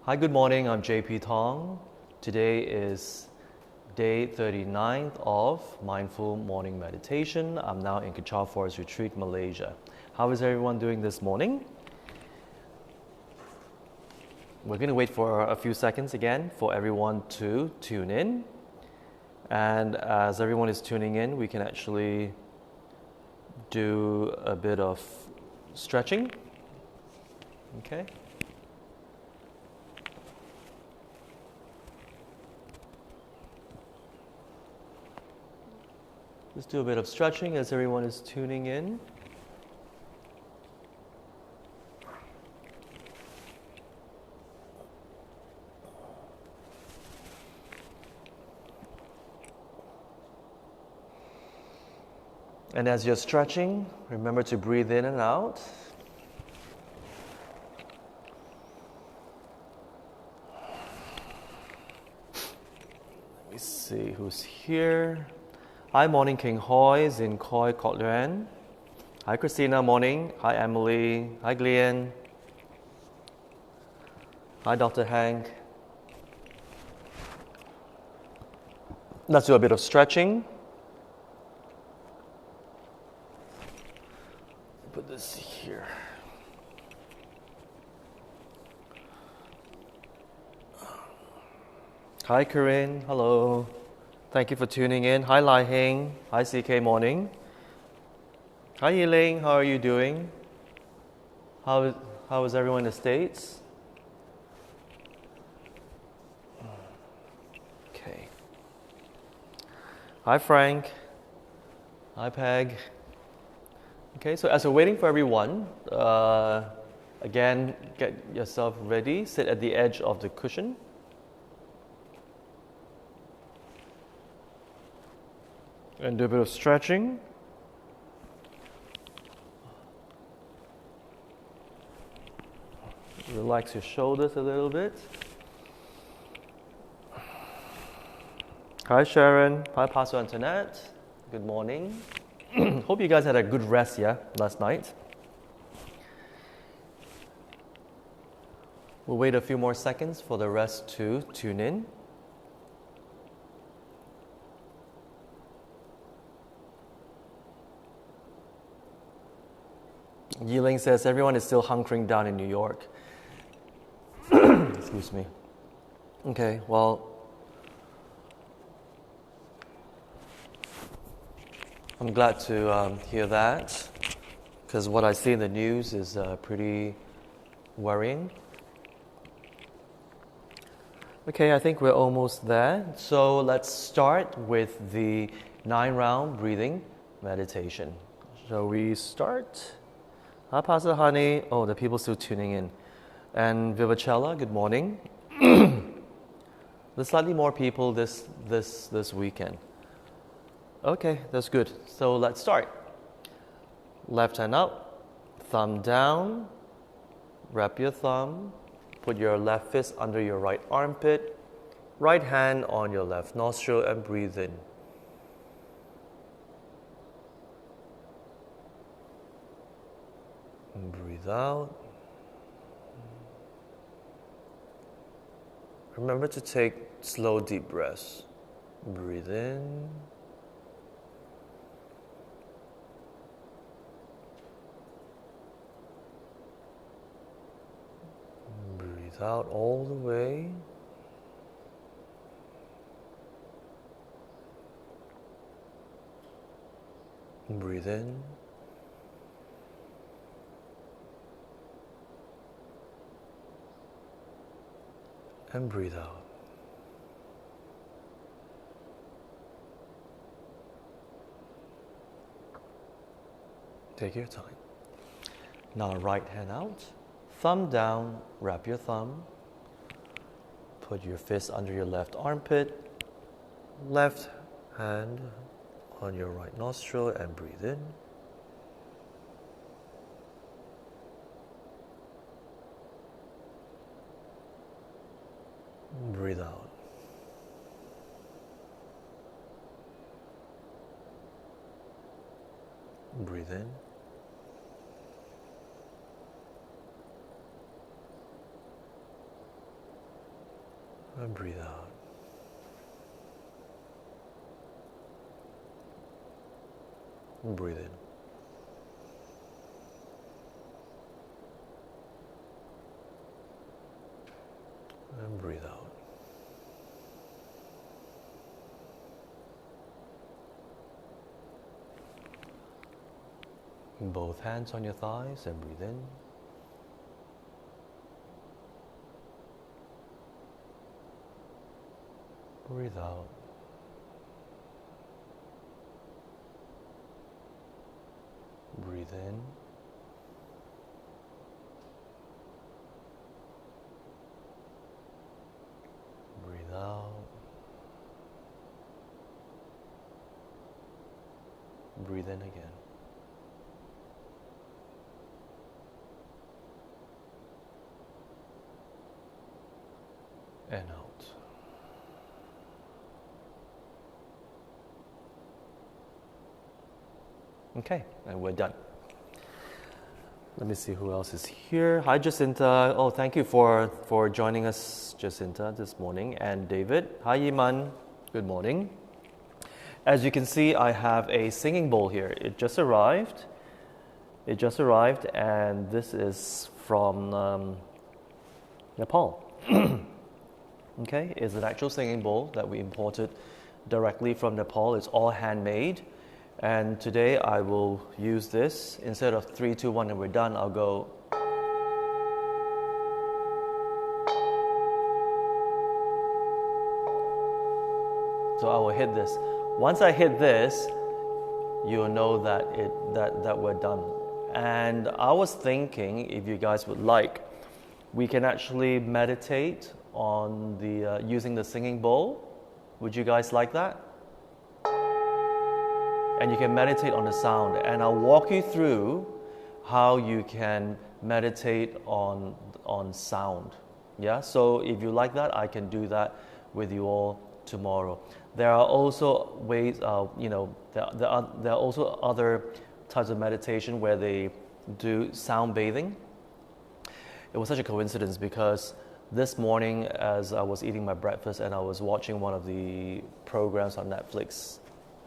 Hi, good morning. I'm JP Thong. Today is day 39th of Mindful Morning Meditation. I'm now in Kechara Forest Retreat, Malaysia. How is everyone doing this morning? We're going to wait for a few seconds again for everyone to tune in. And as everyone is tuning in, we can actually do a bit of stretching. Okay. Let's do a bit of stretching as everyone is tuning in. And as you're stretching, remember to breathe in and out. Let me see who's here. Hi, morning, King Hoy, Zin Koi, Kot Luan. Hi, Christina, morning. Hi, Emily. Hi, Glenn. Hi, Dr. Hank. Let's do a bit of stretching. Put this here. Hi, Corinne. Hello. Thank you for tuning in. Hi, Lai Heng. Hi, CK Morning. Hi, Yiling. How are you doing? How is everyone in the States? Okay. Hi, Frank. Hi, Peg. Okay, so as we're waiting for everyone, again, get yourself ready. Sit at the edge of the cushion. And do a bit of stretching. Relax your shoulders a little bit. Hi, Sharon. Hi, Pastor Antoinette. Good morning. Hope you guys had a good rest, last night. We'll wait a few more seconds for the rest to tune in. Yiling says everyone is still hunkering down in New York. Excuse me. Okay, well, I'm glad to hear that, because what I see in the news is pretty worrying. Okay, I think we're almost there. So let's start with the 9-round breathing meditation. Shall we start? Hi, Pastor Honey. Oh, the people still tuning in. And Vivacella, good morning. There's slightly more people this weekend. Okay, that's good. So let's start. Left hand up, thumb down, wrap your thumb, put your left fist under your right armpit, right hand on your left nostril, and breathe in. And breathe out. Remember to take slow, deep breaths. Breathe in. Breathe out all the way. Breathe in. And breathe out. Take your time. Now right hand out, thumb down, wrap your thumb. Put your fist under your left armpit, left hand on your right nostril, and breathe in. Breathe out. Breathe in. And breathe out. And breathe in. And breathe out. Both hands on your thighs and breathe in. Breathe out. Breathe in. Breathe out. Breathe in again. And out. Okay, and we're done. Let me see who else is here. Hi, Jacinta. Oh, thank you for joining us, Jacinta, this morning. And David. Hi, Yiman. Good morning. As you can see, I have a singing bowl here. It just arrived. And this is from Nepal. Okay, it's an actual singing bowl that we imported directly from Nepal. It's all handmade. And today I will use this. Instead of 3, 2, 1 and we're done, I'll go. So I will hit this. Once I hit this, you'll know that we're done. And I was thinking, if you guys would like, we can actually meditate on the using the singing bowl. Would you guys like that? And you can meditate on the sound. And I'll walk you through how you can meditate on sound. Yeah. So if you like that, I can do that with you all tomorrow. There are also ways. There are also other types of meditation where they do sound bathing. It was such a coincidence because this morning, as I was eating my breakfast and I was watching one of the programs on Netflix,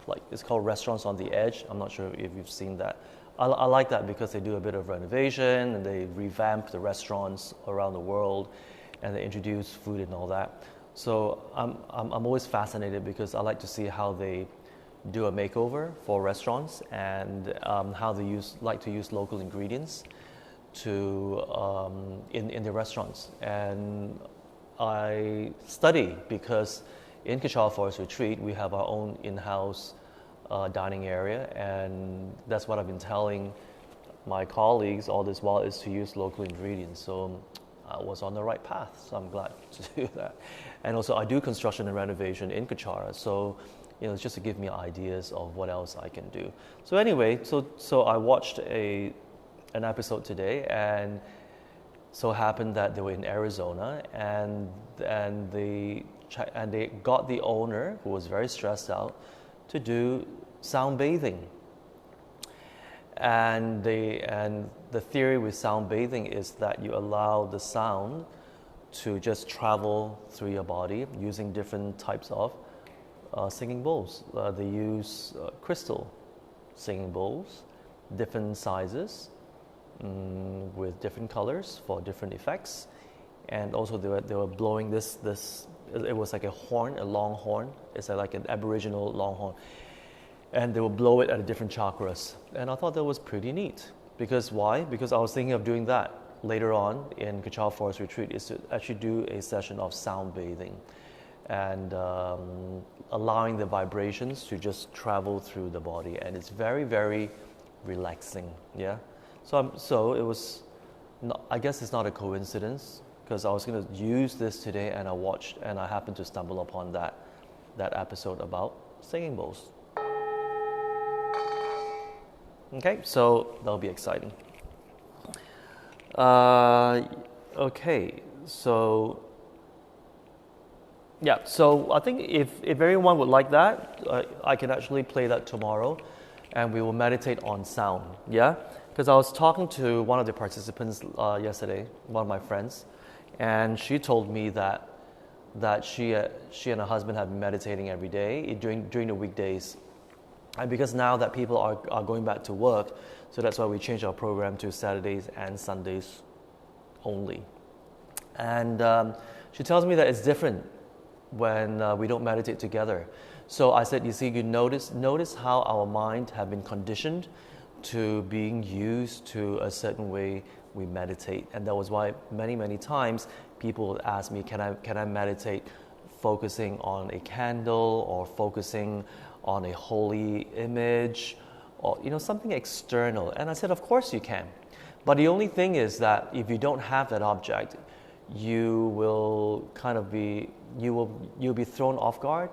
like it's called Restaurants on the Edge. I'm not sure if you've seen that. I like that because they do a bit of renovation and they revamp the restaurants around the world, and they introduce food and all that. So I'm always fascinated because I like to see how they do a makeover for restaurants and how they like to use local ingredients to in the restaurants. And I study because in Kechara Forest Retreat we have our own in-house dining area, and that's what I've been telling my colleagues all this while, is to use local ingredients. So I was on the right path, so I'm glad to do that. And also I do construction and renovation in Kechara, so it's just to give me ideas of what else I can do. So anyway, so I watched an episode today, and so happened that they were in Arizona, and they got the owner, who was very stressed out, to do sound bathing. And the theory with sound bathing is that you allow the sound to just travel through your body using different types of singing bowls. They use crystal singing bowls, different sizes, with different colors for different effects. And also they were blowing this, it was like a horn, a long horn. It's like an Aboriginal long horn. And they would blow it at different chakras. And I thought that was pretty neat. Because why? Because I was thinking of doing that later on in Kechara Forest Retreat, is to actually do a session of sound bathing and allowing the vibrations to just travel through the body. And it's very, very relaxing. Yeah. So it was, I guess it's not a coincidence, because I was going to use this today, and I happened to stumble upon that episode about singing bowls. Okay, so that'll be exciting. Okay, so yeah, so I think if everyone would like that, I can actually play that tomorrow, and we will meditate on sound. Yeah, because I was talking to one of the participants yesterday, one of my friends, and she told me that that she and her husband have been meditating every day during the weekdays. And because now that people are going back to work, so that's why we changed our program to Saturdays and Sundays only. And she tells me that it's different when we don't meditate together. So I said, you see, you notice how our mind have been conditioned to being used to a certain way we meditate. And that was why many times people would ask me, can I meditate focusing on a candle or focusing on a holy image or something external? And I said, of course you can. But the only thing is that if you don't have that object, you will you'll be thrown off guard,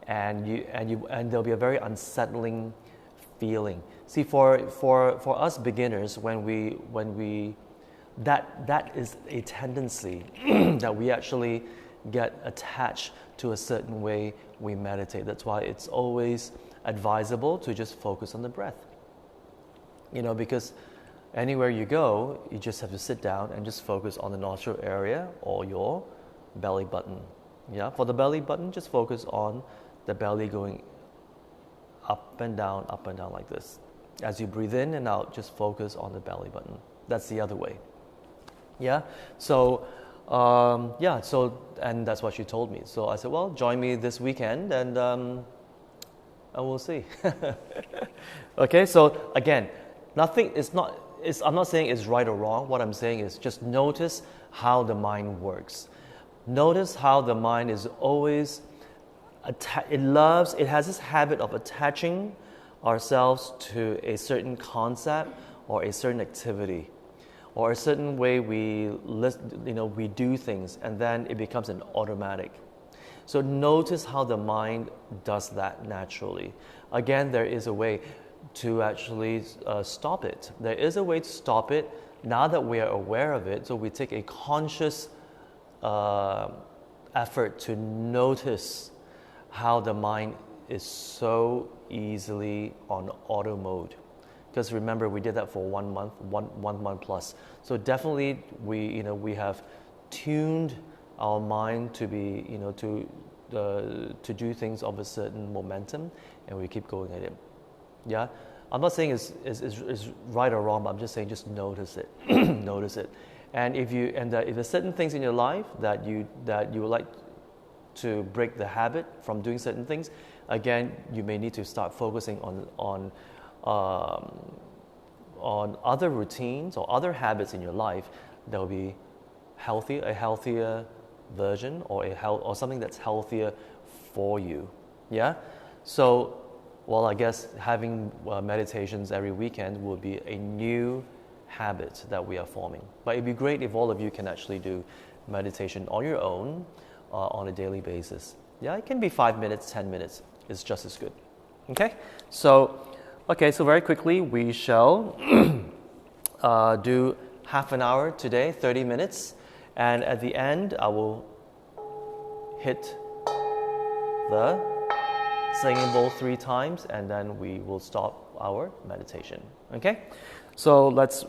and there'll be a very unsettling feeling. See, for us beginners, when we that is a tendency that we actually get attached to a certain way we meditate. That's why it's always advisable to just focus on the breath. Because anywhere you go, you just have to sit down and just focus on the nostril area or your belly button. Yeah, for the belly button, just focus on the belly going up and down like this. As you breathe in and out, just focus on the belly button. That's the other way. Yeah, so and that's what she told me. So I said, well, join me this weekend and we'll see. Okay, so again, I'm not saying it's right or wrong. What I'm saying is just notice how the mind works. Notice how the mind is always, it has this habit of attaching ourselves to a certain concept or a certain activity or a certain way we do things, and then it becomes an automatic. So notice how the mind does that naturally. Again, there is a way to actually stop it. There is a way to stop it now that we are aware of it. So we take a conscious effort to notice how the mind is so easily on auto mode. Because remember, we did that for 1 month, one month plus. So definitely, we have tuned our mind to be, to do things of a certain momentum, and we keep going at it. Yeah, I'm not saying it's right or wrong, but I'm just saying just notice it, notice it. And if there's certain things in your life that you would like to break the habit from doing certain things, again, you may need to start focusing on other routines or other habits in your life that will be a healthier version or something that's healthier for you. Yeah, so. Well, I guess having meditations every weekend will be a new habit that we are forming. But it'd be great if all of you can actually do meditation on your own on a daily basis. Yeah, it can be 5 minutes, 10 minutes. It's just as good. Okay? So very quickly, we shall do half an hour today, 30 minutes. And at the end, I will hit the singing bowl 3 times, and then we will stop our meditation. Okay? So let's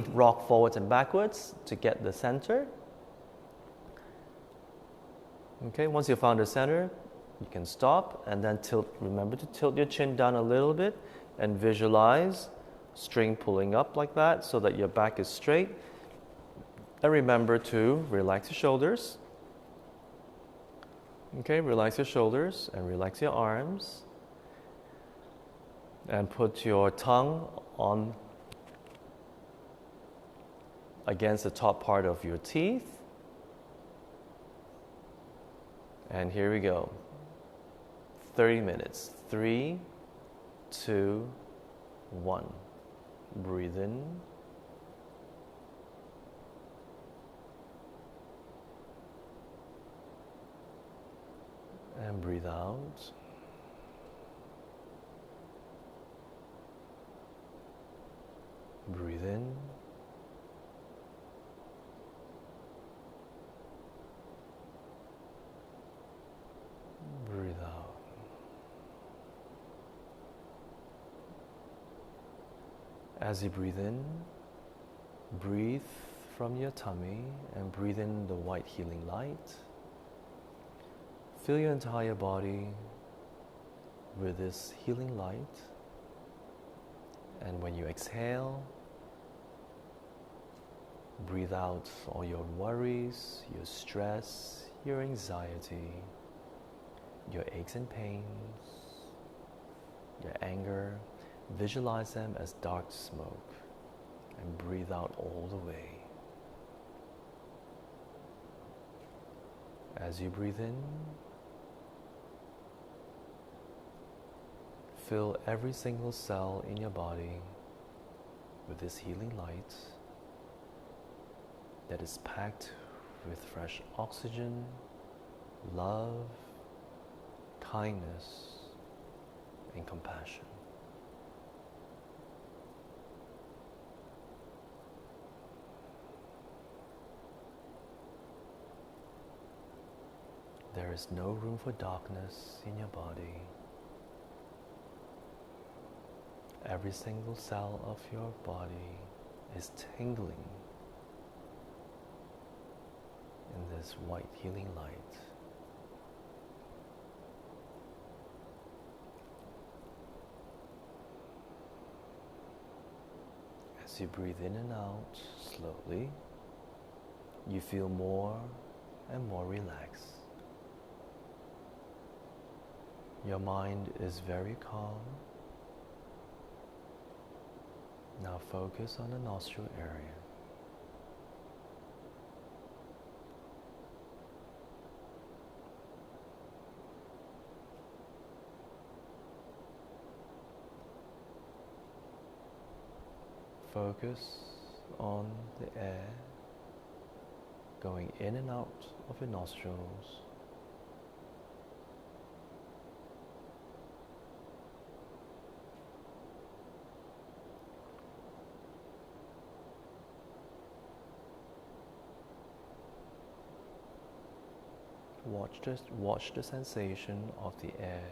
rock forwards and backwards to get the center. Okay, once you found the center, you can stop and then remember to tilt your chin down a little bit and visualize string pulling up like that so that your back is straight. And remember to relax your shoulders. Okay, relax your shoulders and relax your arms. And put your tongue against the top part of your teeth. And here we go. 30 minutes. 3, 2, 1. Breathe in. And breathe out. Breathe in. Breathe out. As you breathe in, breathe from your tummy and breathe in the white healing light. Fill your entire body with this healing light. And when you exhale, breathe out all your worries, your stress, your anxiety, your aches and pains, your anger. Visualize them as dark smoke and breathe out all the way. As you breathe in, fill every single cell in your body with this healing light that is packed with fresh oxygen, love, kindness, and compassion. There is no room for darkness in your body. Every single cell of your body is tingling in this white healing light. As you breathe in and out slowly, you feel more and more relaxed. Your mind is very calm. Now focus on the nostril area. Focus on the air going in and out of your nostrils. Watch the sensation of the air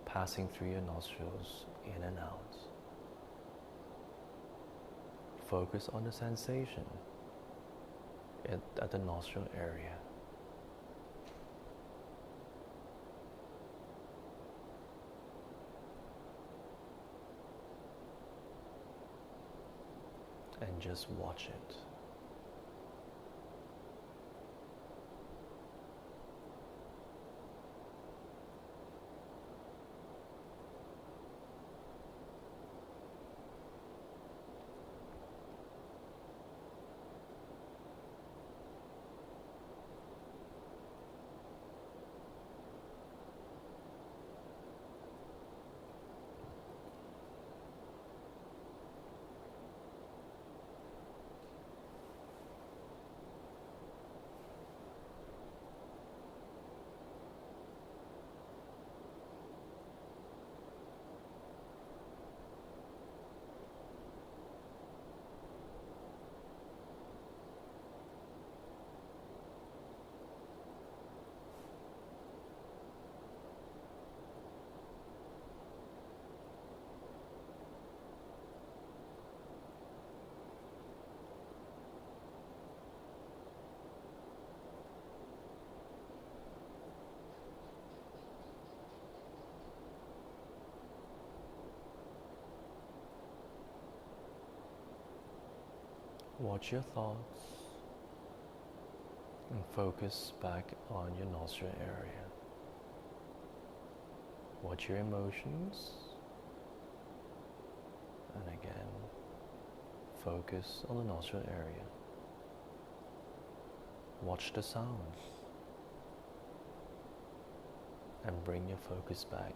passing through your nostrils in and out. Focus on the sensation at the nostril area. And just watch it. Watch your thoughts and focus back on your nostril area. Watch your emotions, and again, focus on the nostril area. Watch the sounds and bring your focus back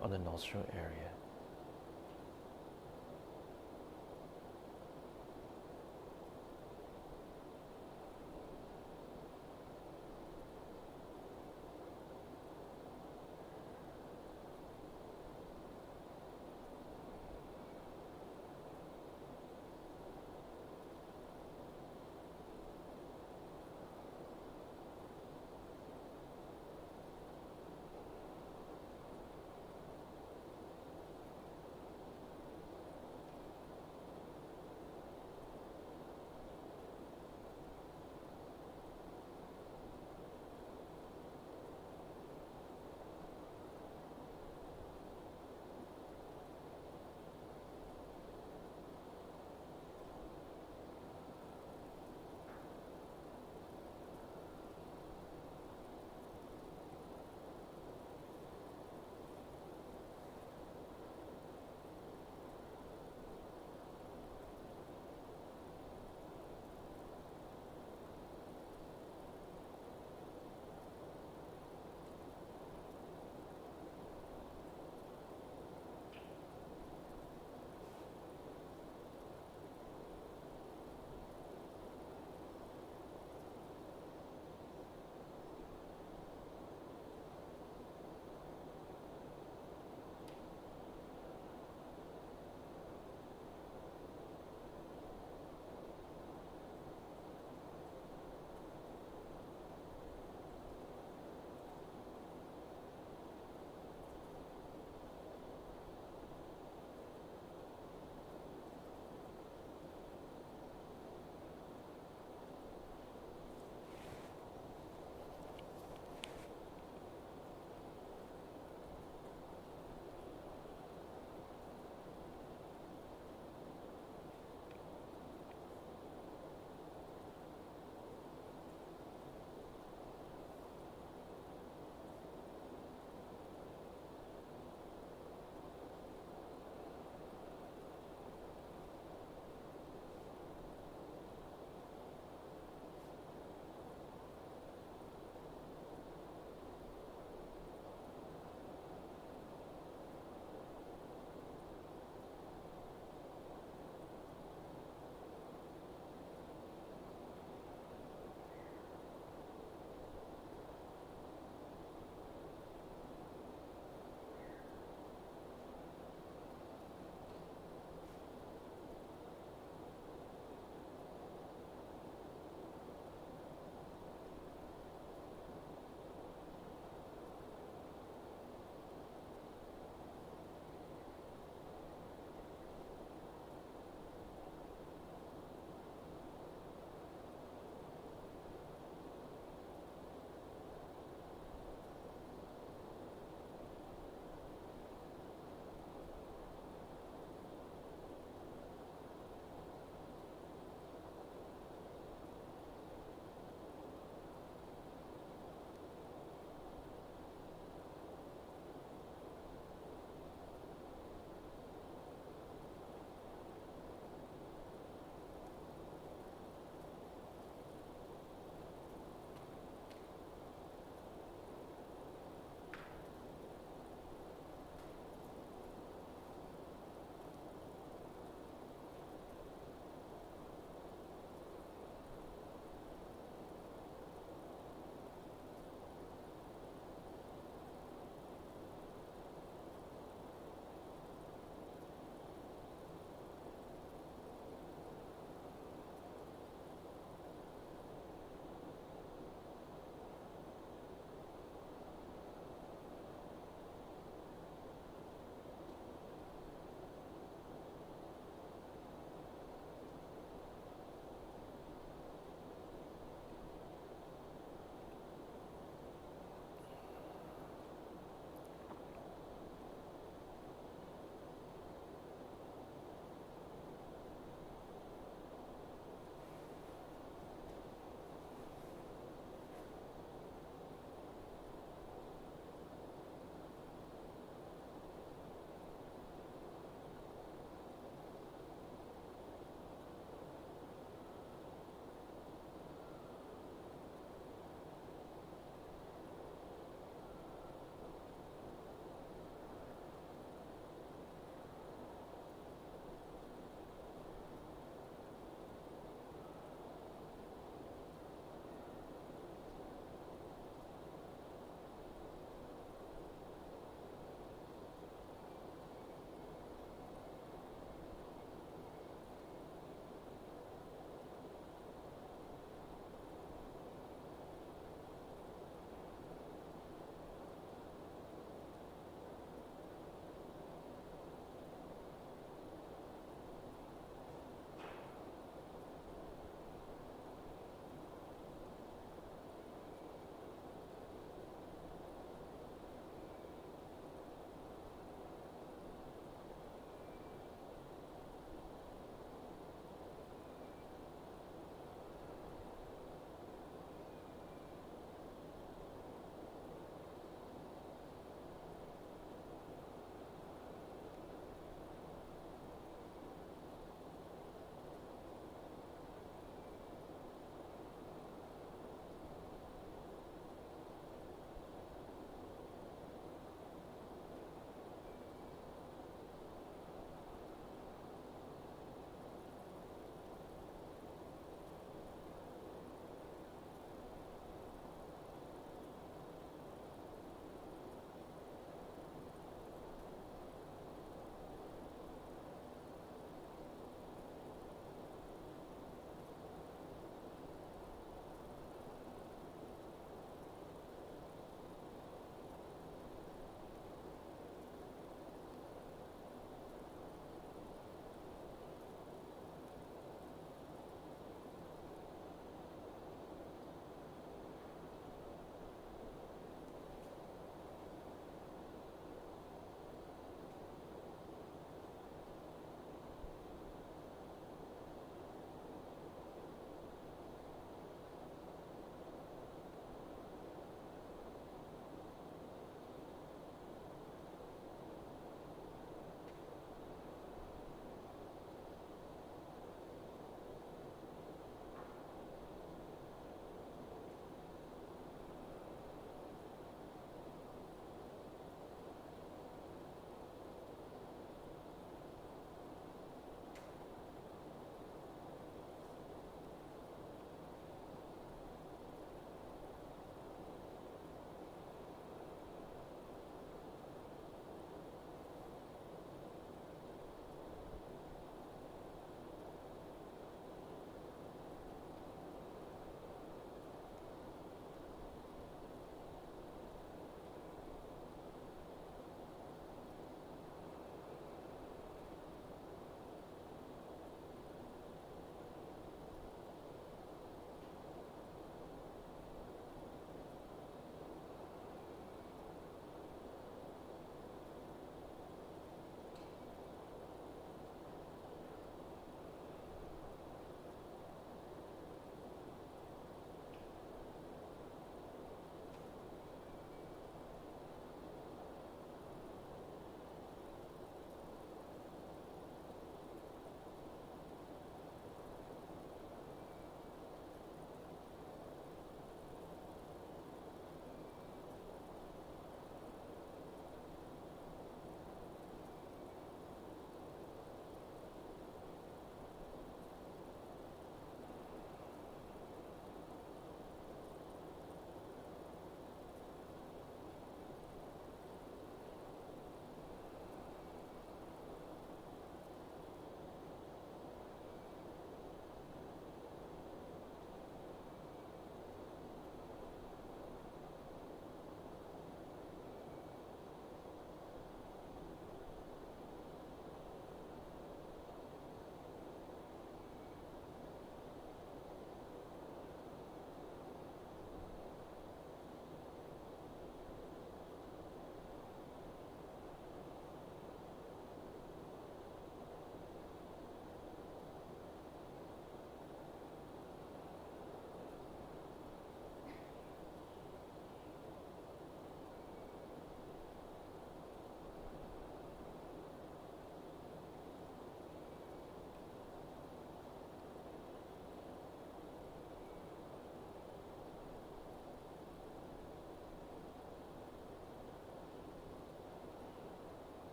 on the nostril area.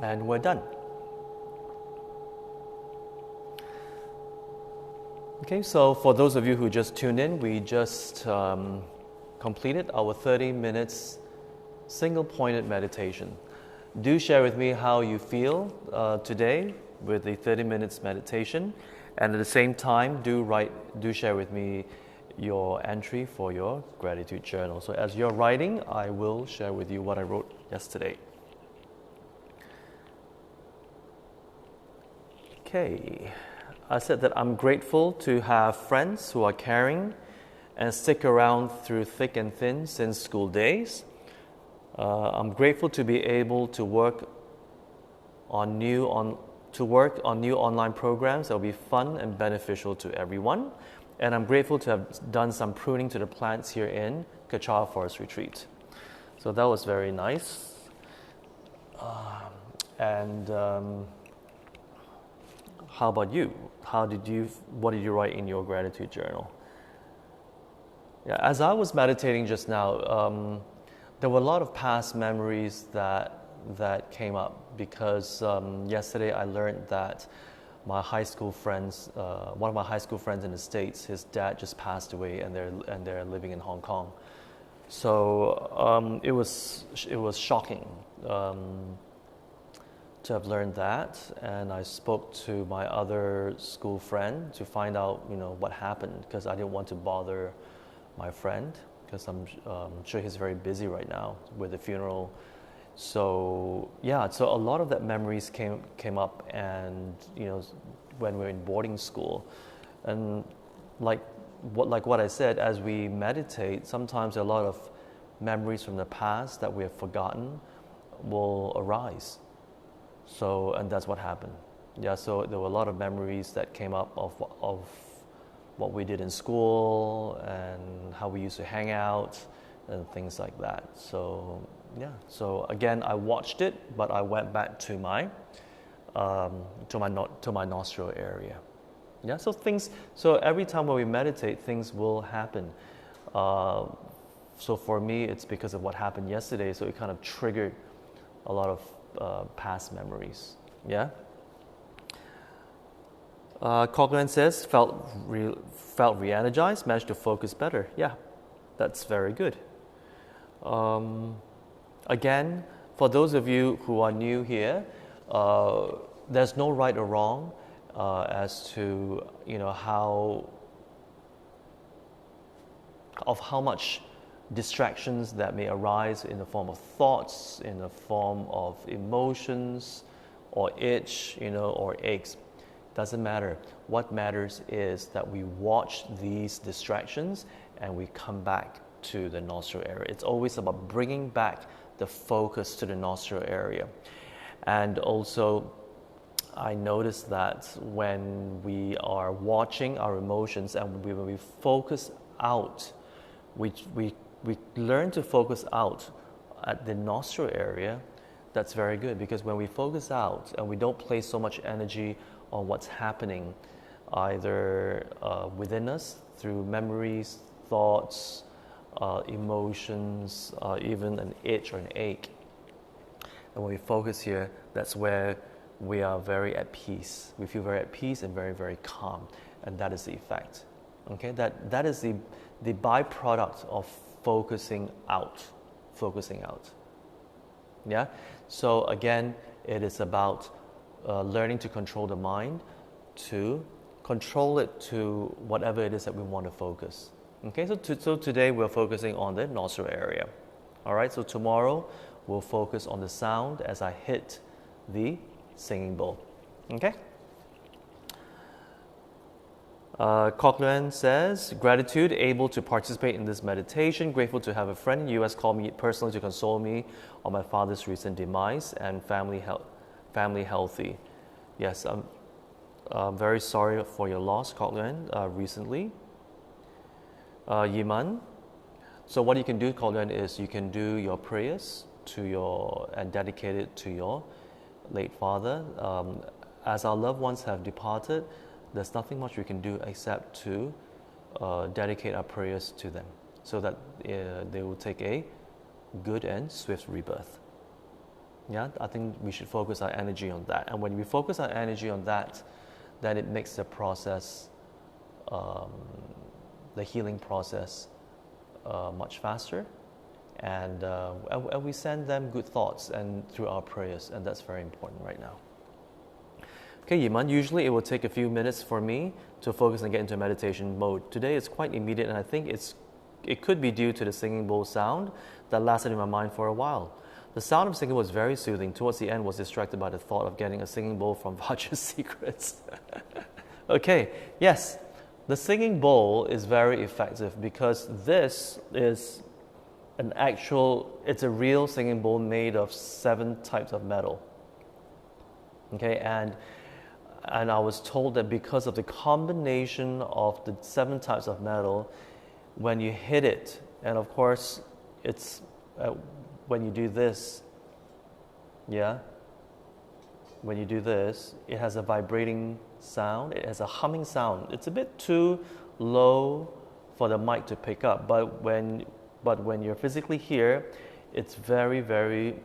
And we're done. Okay, so for those of you who just tuned in, we just completed our 30 minutes single-pointed meditation. Do share with me how you feel today with the 30 minutes meditation, and at the same time, do share with me your entry for your gratitude journal. So as you're writing, I will share with you what I wrote yesterday. Okay, I said that I'm grateful to have friends who are caring and stick around through thick and thin since school days. I'm grateful to be able to work on new online programs that will be fun and beneficial to everyone. And I'm grateful to have done some pruning to the plants here in Kechara Forest Retreat. So that was very nice. How about you? What did you write in your gratitude journal? Yeah, as I was meditating just now, there were a lot of past memories that came up because yesterday I learned that my high school friends, one of my high school friends in the States, his dad just passed away, and they're living in Hong Kong. So it was shocking to have learned that, and I spoke to my other school friend to find out what happened, because I didn't want to bother my friend, because I'm sure he's very busy right now with the funeral. So yeah, so a lot of that memories came up, and when we were in boarding school, and like what I said, as we meditate, sometimes a lot of memories from the past that we have forgotten will arise. So, and that's what happened. Yeah, so there were a lot of memories that came up of what we did in school and how we used to hang out and things like that. So yeah, so again, I watched it, but I went back to my nostril area. Yeah, so every time when we meditate, things will happen. So for me, it's because of what happened yesterday. So it kind of triggered a lot of past memories. Yeah. Cochran says felt re-energized, managed to focus better. Yeah, that's very good. Again, for those of you who are new here, there's no right or wrong as to how much distractions that may arise in the form of thoughts, in the form of emotions, or itch, or aches. Doesn't matter. What matters is that we watch these distractions and we come back to the nostril area. It's always about bringing back the focus to the nostril area. And also, I noticed that when we are watching our emotions and when we focus out, we learn to focus out at the nostril area. That's very good, because when we focus out and we don't place so much energy on what's happening either within us through memories, thoughts, emotions, even an itch or an ache. And when we focus here, that's where we are very at peace. We feel very at peace and very, very calm. And that is the effect. Okay, that is the byproduct of focusing out. Yeah? So again, it is about learning to control the mind, to control it to whatever it is that we want to focus. Okay, so today we're focusing on the nostril area. All right, so tomorrow we'll focus on the sound as I hit the singing bowl. Okay? Cochran says, gratitude, able to participate in this meditation, grateful to have a friend in the U.S. call me personally to console me on my father's recent demise and family healthy. Yes, I'm very sorry for your loss, Cochran, recently. Yiman, so what you can do, Cochran, is you can do your prayers and dedicate it to your late father. As our loved ones have departed, there's nothing much we can do except to dedicate our prayers to them so that they will take a good and swift rebirth. Yeah, I think we should focus our energy on that. And when we focus our energy on that, then it makes the process, the healing process, much faster. And we send them good thoughts and through our prayers, and that's very important right now. Okay, Yiman, usually it will take a few minutes for me to focus and get into meditation mode. Today it's quite immediate, and I think it could be due to the singing bowl sound that lasted in my mind for a while. The sound of singing was very soothing. Towards the end, was distracted by the thought of getting a singing bowl from Vajra's Secrets. Okay, yes, the singing bowl is very effective because this is it's a real singing bowl made of 7 types of metal. Okay, and I was told that because of the combination of the 7 types of metal, when you hit it, and of course, it's when you do this, when you do this, it has a vibrating sound, it has a humming sound. It's a bit too low for the mic to pick up, but when you're physically here, it's very, very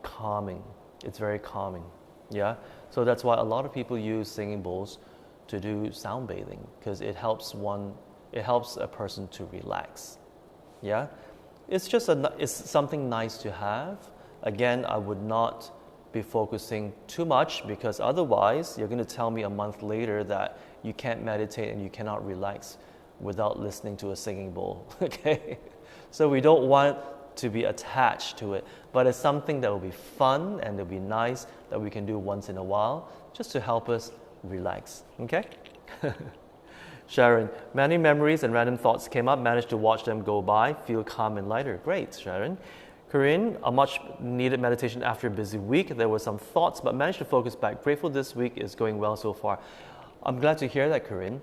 calming. It's very calming, yeah? So that's why a lot of people use singing bowls to do sound bathing, because it helps a person to relax, yeah? It's something nice to have. Again, I would not be focusing too much, because otherwise you're going to tell me a month later that you can't meditate and you cannot relax without listening to a singing bowl, okay? So we don't want to be attached to it, but it's something that will be fun and it'll be nice that we can do once in a while just to help us relax, okay? Sharon, many memories and random thoughts came up, managed to watch them go by, feel calm and lighter. Great, Sharon. Corinne, a much needed meditation after a busy week. There were some thoughts, but managed to focus back. Grateful this week is going well so far. I'm glad to hear that, Corinne.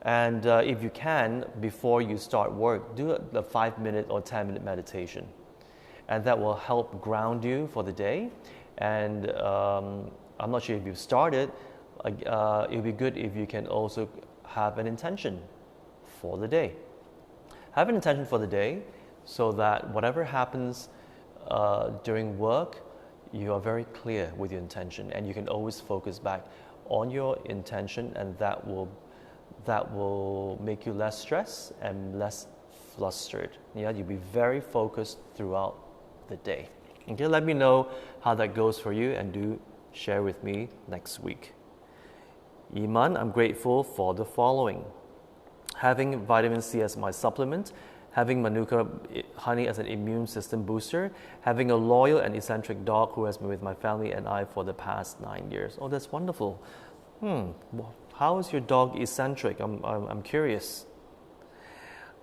And if you can, before you start work, do a 5-minute or 10-minute meditation. And that will help ground you for the day. And I'm not sure if you've started. It would be good if you can also have an intention for the day. Have an intention for the day so that whatever happens during work, you are very clear with your intention, and you can always focus back on your intention, and that will make you less stressed and less flustered. Yeah, you'll be very focused throughout the day. Okay, let me know how that goes for you, and do share with me next week. Iman, I'm grateful for the following: having vitamin C as my supplement, having Manuka honey as an immune system booster, having a loyal and eccentric dog who has been with my family and I for the past 9 years. Oh, that's wonderful. How is your dog eccentric? I'm curious.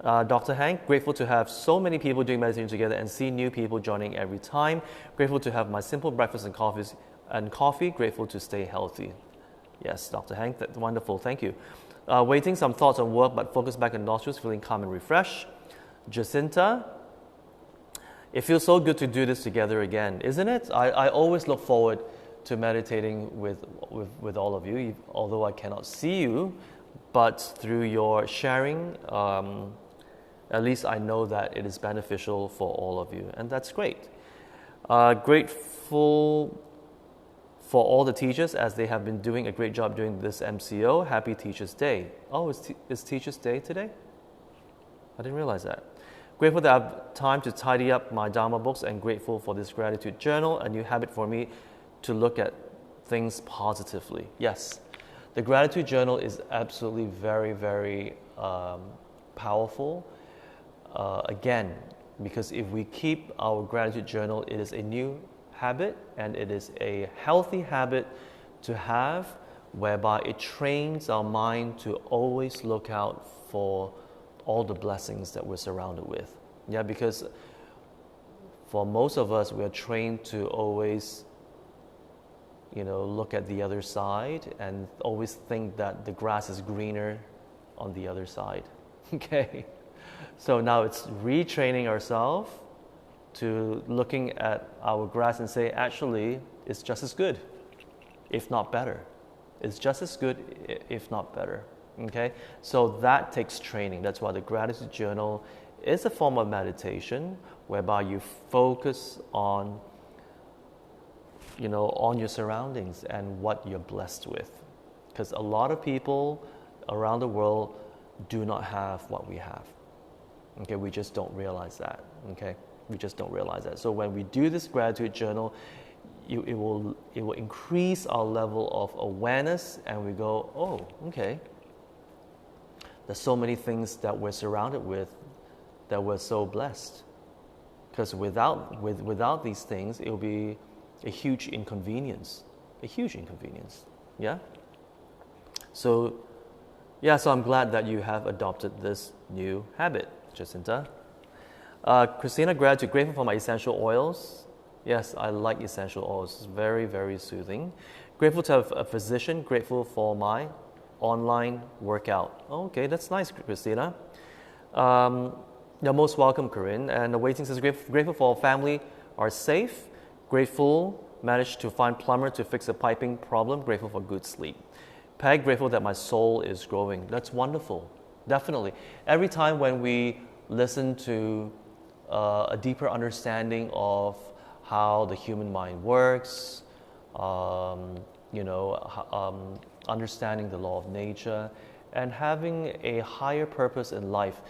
Dr. Hank, grateful to have so many people doing meditation together and see new people joining every time. Grateful to have my simple breakfast and coffee. Grateful to stay healthy. Yes, Dr. Hank, that's wonderful. Thank you. Waiting some thoughts on work, but focus back on nostrils, feeling calm and refreshed. Jacinta, it feels so good to do this together again, isn't it? I always look forward to meditating with all of you, although I cannot see you, but through your sharing, at least I know that it is beneficial for all of you, and that's great. Grateful for all the teachers, as they have been doing a great job during this MCO. Happy Teachers Day. Oh, is Teachers Day today? I didn't realize that. Grateful that I have time to tidy up my Dharma books, and grateful for this gratitude journal, a new habit for me to look at things positively. Yes, the gratitude journal is absolutely very, very powerful. Again, because if we keep our gratitude journal, it is a new habit, and it is a healthy habit to have, whereby it trains our mind to always look out for all the blessings that we're surrounded with. Yeah, because for most of us, we are trained to always, look at the other side and always think that the grass is greener on the other side. Okay, so now it's retraining ourselves to looking at our grass and say, actually, it's just as good, if not better. It's just as good, if not better. Okay, so that takes training. That's why the gratitude journal is a form of meditation, whereby you focus on on your surroundings and what you're blessed with. Because a lot of people around the world do not have what we have. Okay, we just don't realize that. Okay, we just don't realize that. So when we do this gratitude journal, it will increase our level of awareness, and we go, oh, okay. There's so many things that we're surrounded with that we're so blessed. Because without these things, it will be a huge inconvenience. A huge inconvenience. Yeah? So I'm glad that you have adopted this new habit, Jacinta. Christina, gratitude, grateful for my essential oils. Yes, I like essential oils. It's very, very soothing. Grateful to have a physician. Grateful for my online workout. Okay, that's nice, Christina. You're most welcome, Corinne. And the waiting says, grateful for family are safe. Grateful managed to find plumber to fix a piping problem. Grateful for good sleep. Peg, grateful that my soul is growing. That's wonderful. Definitely. Every time when we listen to a deeper understanding of how the human mind works, understanding the law of nature, and having a higher purpose in life,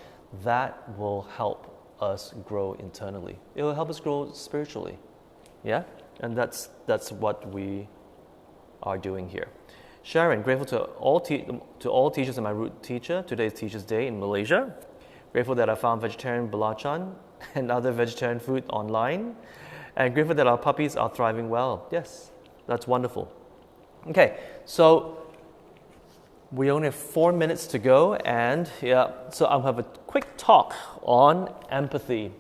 that will help us grow internally. It will help us grow spiritually. Yeah? And that's what we are doing here. Sharon, grateful to all teachers and my root teacher. Today is Teachers' Day in Malaysia. Grateful that I found vegetarian belacan and other vegetarian food online. And grateful that our puppies are thriving well. Yes, that's wonderful. Okay, so we only have 4 minutes to go, and so I'll have a quick talk on empathy.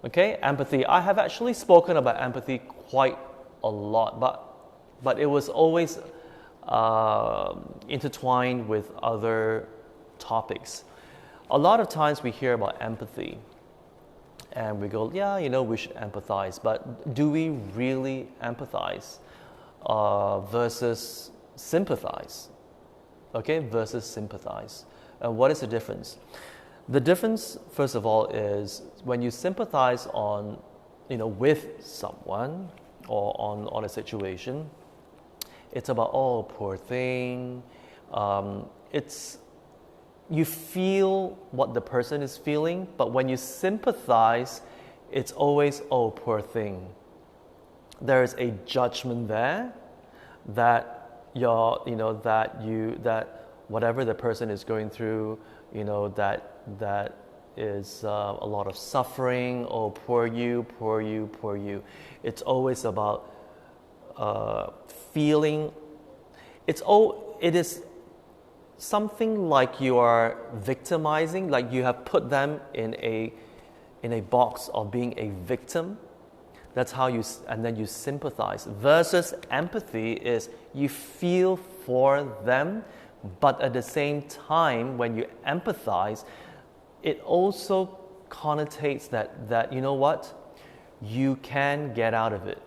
Okay, empathy. I have actually spoken about empathy quite a lot, but it was always intertwined with other topics. A lot of times we hear about empathy, and we go, we should empathize, but do we really empathize versus sympathize? Okay, versus sympathize. And what is the difference? The difference, first of all, is when you sympathize with someone or on a situation, it's about, oh, poor thing. You feel what the person is feeling, but when you sympathize, it's always, oh, poor thing. There is a judgment there that whatever the person is going through, that is a lot of suffering. Oh, poor you, poor you, poor you. It's always about feeling. It is something like you are victimizing, like you have put them in a box of being a victim. That's how and then you sympathize. Versus empathy is you feel for them, but at the same time, when you empathize, it also connotates that you know what? You can get out of it.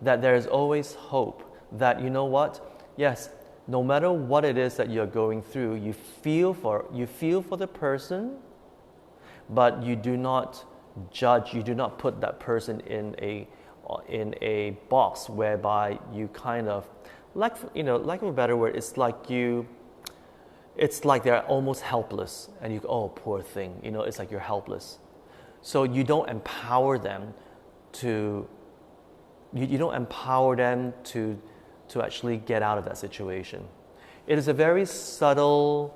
That there is always hope. That you know what? Yes, no matter what it is that you're going through, you feel for the person, but you do not judge. You do not put that person in a box whereby you kind of lack of a better word. It's like they're almost helpless, and you go, oh, poor thing. It's like you're helpless. So you don't empower them to actually get out of that situation. It is a very subtle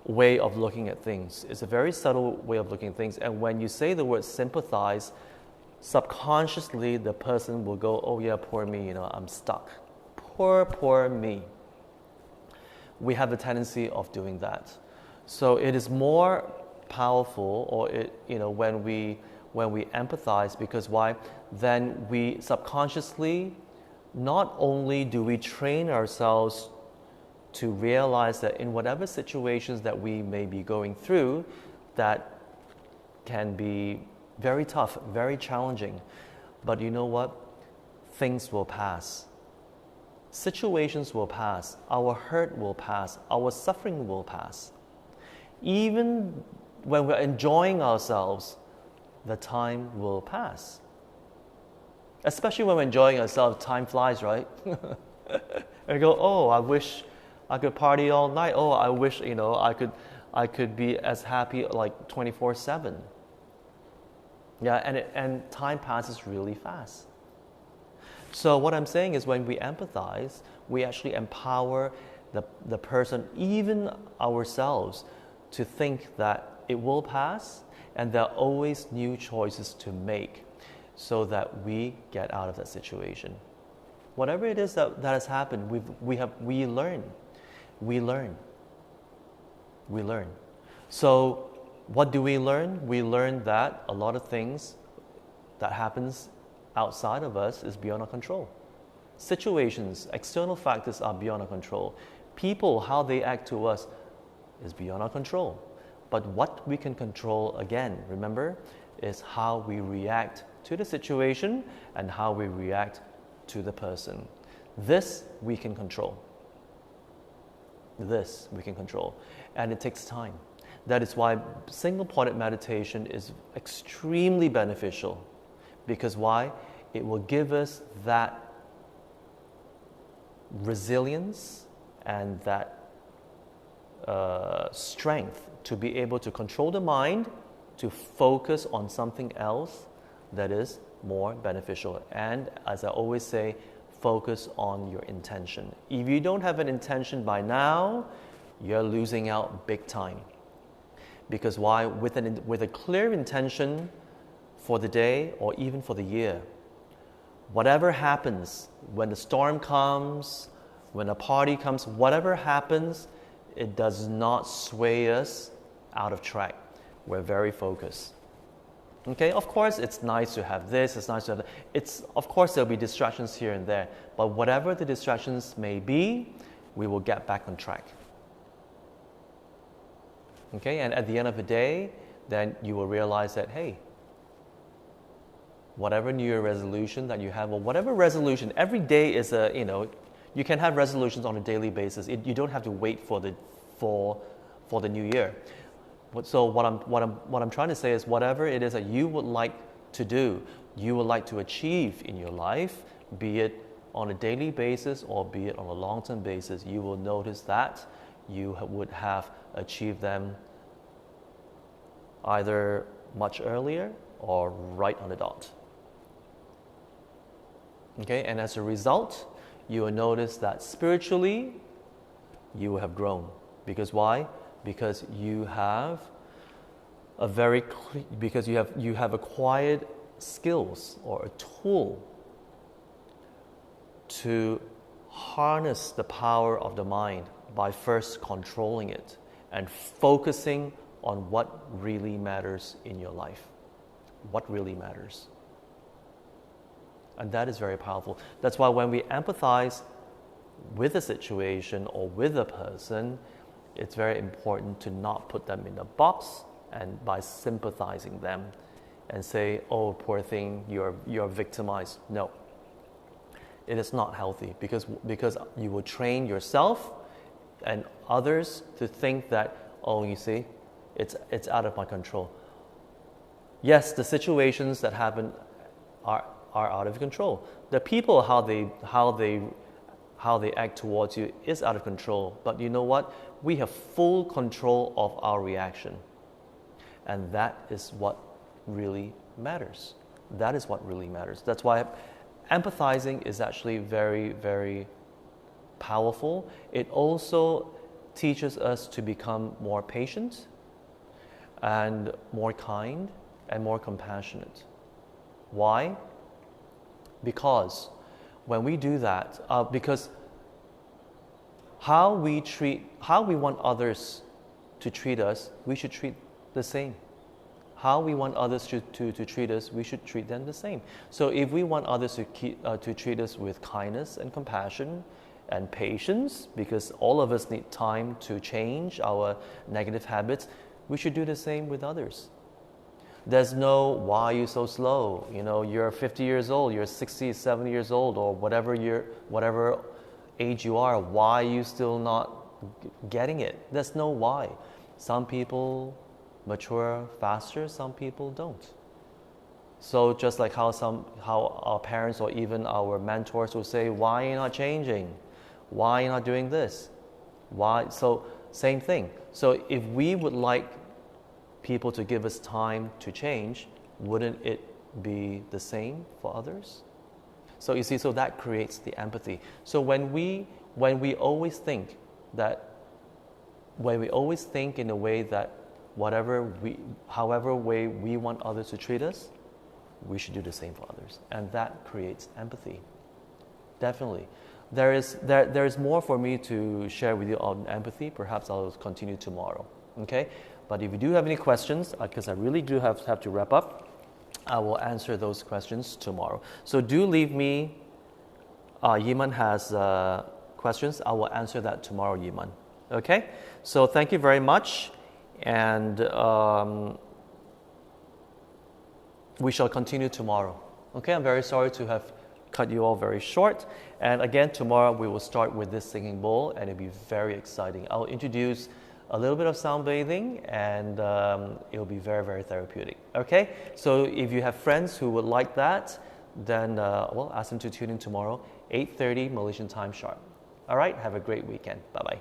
way of looking at things. It's a very subtle way of looking at things. And when you say the word sympathize, subconsciously the person will go, oh yeah, poor me, I'm stuck. Poor me. We have the tendency of doing that. So it is more powerful, when we empathize, because why? Then we subconsciously, not only do we train ourselves to realize that in whatever situations that we may be going through, that can be very tough, very challenging, but you know what? Things will pass. Situations will pass. Our hurt will pass. Our suffering will pass. Even when we're enjoying ourselves, the time will pass. Especially when we're enjoying ourselves, time flies, right? And you go, oh, I wish I could party all night. Oh, I wish, I could be as happy like 24/7. Yeah, and time passes really fast. So what I'm saying is when we empathize, we actually empower the person, even ourselves, to think that it will pass and there are always new choices to make so that we get out of that situation. Whatever it is that has happened, we learn. We learn. We learn. So what do we learn? We learn that a lot of things that happens outside of us is beyond our control. Situations, external factors are beyond our control. People, how they act to us is beyond our control. But what we can control, again, remember, is how we react to the situation and how we react to the person. This we can control. This we can control. And it takes time. That is why single-pointed meditation is extremely beneficial. Because why? It will give us that resilience and that strength to be able to control the mind, to focus on something else that is more beneficial. And as I always say, focus on your intention. If you don't have an intention by now, you're losing out big time. Because why? With a clear intention for the day or even for the year, whatever happens, when the storm comes, when a party comes, whatever happens, it does not sway us out of track. We're very focused. Okay, of course, it's nice to have this, it's nice to have that. Of course, there'll be distractions here and there, but whatever the distractions may be, we will get back on track. Okay, and at the end of the day, then you will realize that, hey, whatever New Year resolution that you have, or whatever resolution, every day is you can have resolutions on a daily basis. You don't have to wait for the new year. So what I'm trying to say is, whatever it is that you would like to do, you would like to achieve in your life, be it on a daily basis or be it on a long-term basis, you will notice that you would have achieved them either much earlier or right on the dot. Okay, and as a result, you will notice that spiritually, you will have grown. Because why? Because you have you have acquired skills or a tool to harness the power of the mind by first controlling it and focusing on what really matters in your life. What really matters. And that is very powerful. That's why when we empathize with a situation or with a person, it's very important to not put them in a box and by sympathizing them and say, oh, poor thing, you're victimized. No. It is not healthy because you will train yourself and others to think that, oh, you see, it's out of my control. Yes, the situations that happen are out of control. The people, how they act towards you is out of control. But you know what? We have full control of our reaction. And that is what really matters. That is what really matters. That's why empathizing is actually very, very powerful. It also teaches us to become more patient and more kind and more compassionate. Why? Because when we do that, because how we want others to treat us, we should treat the same. How we want others to treat us, we should treat them the same. So if we want others to treat us with kindness and compassion and patience, because all of us need time to change our negative habits, we should do the same with others. There's no, why are you so slow? You're 50 years old, you're 60, 70 years old, or whatever age you are, why are you still not getting it? There's no why. Some people mature faster, some people don't. So just like how our parents or even our mentors will say, why are you not changing? Why are you not doing this? Why? So same thing. So if we would like people to give us time to change, wouldn't it be the same for others? So you see, so that creates the empathy. So when we always think in a way that however way we want others to treat us, we should do the same for others, and that creates empathy. Definitely. There is more for me to share with you on empathy. Perhaps I'll continue tomorrow. Okay? But if you do have any questions, because I really do have to wrap up, I will answer those questions tomorrow. So do leave me. Yiman has questions. I will answer that tomorrow, Yiman. Okay? So thank you very much, and we shall continue tomorrow. Okay? I'm very sorry to have cut you all very short. And again, tomorrow we will start with this singing bowl, and it'll be very exciting. I'll introduce a little bit of sound bathing, and it'll be very, very therapeutic. Okay? So if you have friends who would like that, then ask them to tune in tomorrow, 8:30 Malaysian time sharp. All right? Have a great weekend. Bye-bye.